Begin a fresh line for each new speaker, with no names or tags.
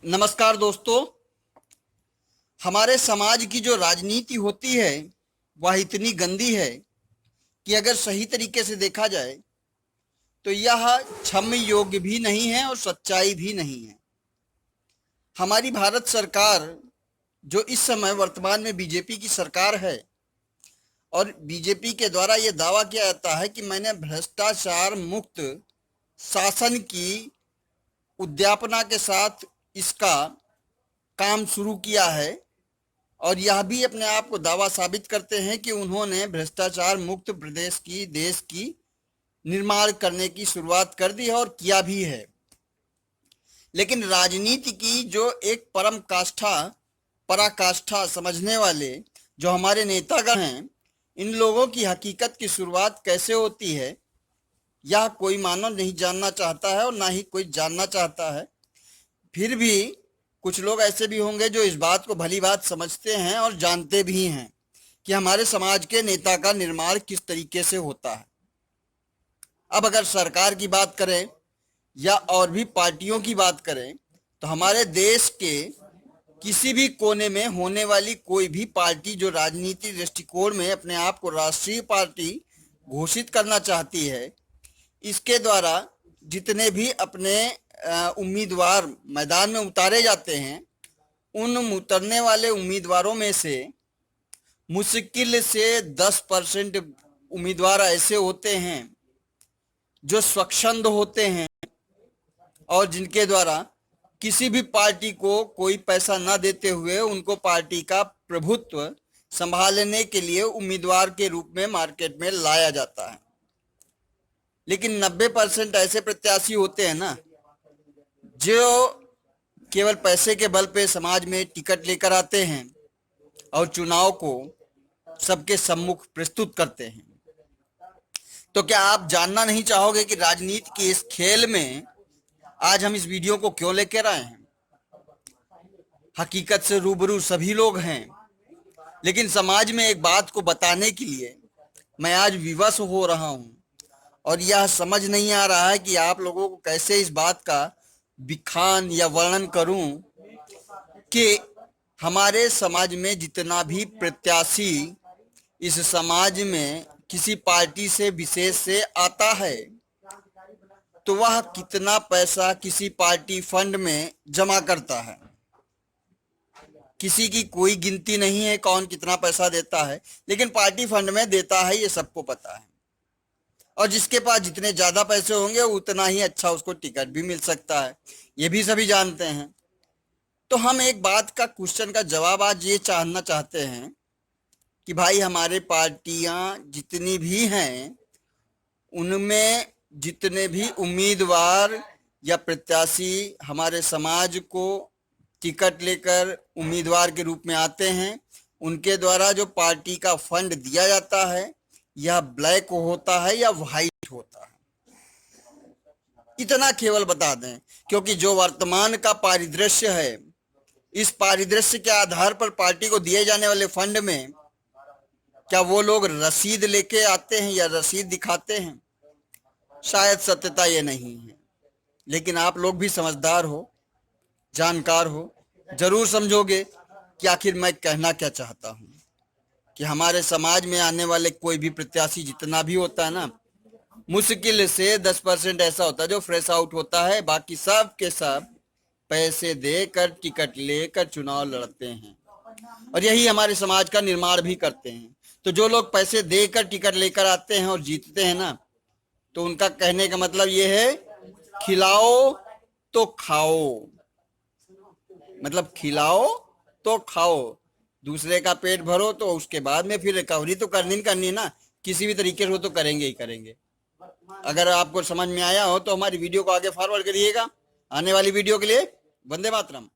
नमस्कार दोस्तों। हमारे समाज की जो राजनीति होती है वह इतनी गंदी है कि अगर सही तरीके से देखा जाए तो यह क्षम्य योग्य भी नहीं है और सच्चाई भी नहीं है। हमारी भारत सरकार जो इस समय वर्तमान में बीजेपी की सरकार है और बीजेपी के द्वारा ये दावा किया जाता है कि मैंने भ्रष्टाचार मुक्त शासन की उद्यापना के साथ इसका काम शुरू किया है और यह भी अपने आप को दावा साबित करते हैं कि उन्होंने भ्रष्टाचार मुक्त प्रदेश की देश की निर्माण करने की शुरुआत कर दी है और किया भी है। लेकिन राजनीति की जो एक परम काष्ठा पराकाष्ठा समझने वाले जो हमारे नेतागण हैं, इन लोगों की हकीकत की शुरुआत कैसे होती है यह कोई मानव नहीं जानना चाहता है और ना ही कोई जानना चाहता है। फिर भी कुछ लोग ऐसे भी होंगे जो इस बात को भली बात समझते हैं और जानते भी हैं कि हमारे समाज के नेता का निर्माण किस तरीके से होता है। अब अगर सरकार की बात करें या और भी पार्टियों की बात करें तो हमारे देश के किसी भी कोने में होने वाली कोई भी पार्टी जो राजनीति दृष्टिकोण में अपने आप को राष्ट्रीय पार्टी घोषित करना चाहती है, इसके द्वारा जितने भी अपने उम्मीदवार मैदान में उतारे जाते हैं, उन उतरने वाले उम्मीदवारों में से मुश्किल से 10% उम्मीदवार ऐसे होते हैं जो स्वच्छंद होते हैं और जिनके द्वारा किसी भी पार्टी को कोई पैसा न देते हुए उनको पार्टी का प्रभुत्व संभालने के लिए उम्मीदवार के रूप में मार्केट में लाया जाता है। लेकिन 90% ऐसे प्रत्याशी होते हैं ना, जो केवल पैसे के बल पे समाज में टिकट लेकर आते हैं और चुनाव को सबके सम्मुख प्रस्तुत करते हैं। तो क्या आप जानना नहीं चाहोगे कि राजनीति के इस खेल में आज हम इस वीडियो को क्यों लेकर आए हैं? हकीकत से रूबरू सभी लोग हैं, लेकिन समाज में एक बात को बताने के लिए मैं आज विवश हो रहा हूं और यह समझ नहीं आ रहा है कि आप लोगों को कैसे इस बात का विखान या वर्णन करूं कि हमारे समाज में जितना भी प्रत्याशी इस समाज में किसी पार्टी से विशेष से आता है तो वह कितना पैसा किसी पार्टी फंड में जमा करता है। किसी की कोई गिनती नहीं है कौन कितना पैसा देता है, लेकिन पार्टी फंड में देता है, ये सबको पता है। और जिसके पास जितने ज्यादा पैसे होंगे उतना ही अच्छा उसको टिकट भी मिल सकता है, ये भी सभी जानते हैं। तो हम एक बात का क्वेश्चन का जवाब आज ये जानना चाहते हैं कि भाई हमारे पार्टियां जितनी भी हैं उनमें जितने भी उम्मीदवार या प्रत्याशी हमारे समाज को टिकट लेकर उम्मीदवार के रूप में आते हैं, उनके द्वारा जो पार्टी का फंड दिया जाता है यह ब्लैक होता है या वाइट होता है, इतना केवल बता दें। क्योंकि जो वर्तमान का परिदृश्य है, इस परिदृश्य के आधार पर पार्टी को दिए जाने वाले फंड में क्या वो लोग रसीद लेके आते हैं या रसीद दिखाते हैं? शायद सत्यता ये नहीं है। लेकिन आप लोग भी समझदार हो, जानकार हो, जरूर समझोगे कि आखिर मैं कहना क्या चाहता हूं। कि हमारे समाज में आने वाले कोई भी प्रत्याशी जितना भी होता है ना, मुश्किल से 10% ऐसा होता है जो फ्रेश आउट होता है, बाकी सब के सब पैसे देकर टिकट लेकर चुनाव लड़ते हैं और यही हमारे समाज का निर्माण भी करते हैं। तो जो लोग पैसे देकर टिकट लेकर आते हैं और जीतते हैं ना, तो उनका कहने का मतलब ये है खिलाओ तो खाओ, मतलब खिलाओ तो खाओ, दूसरे का पेट भरो तो उसके बाद में फिर रिकवरी तो करनी ना, किसी भी तरीके से वो तो करेंगे ही करेंगे। अगर आपको समझ में आया हो तो हमारी वीडियो को आगे फॉरवर्ड करिएगा। आने वाली वीडियो के लिए वंदे मातरम।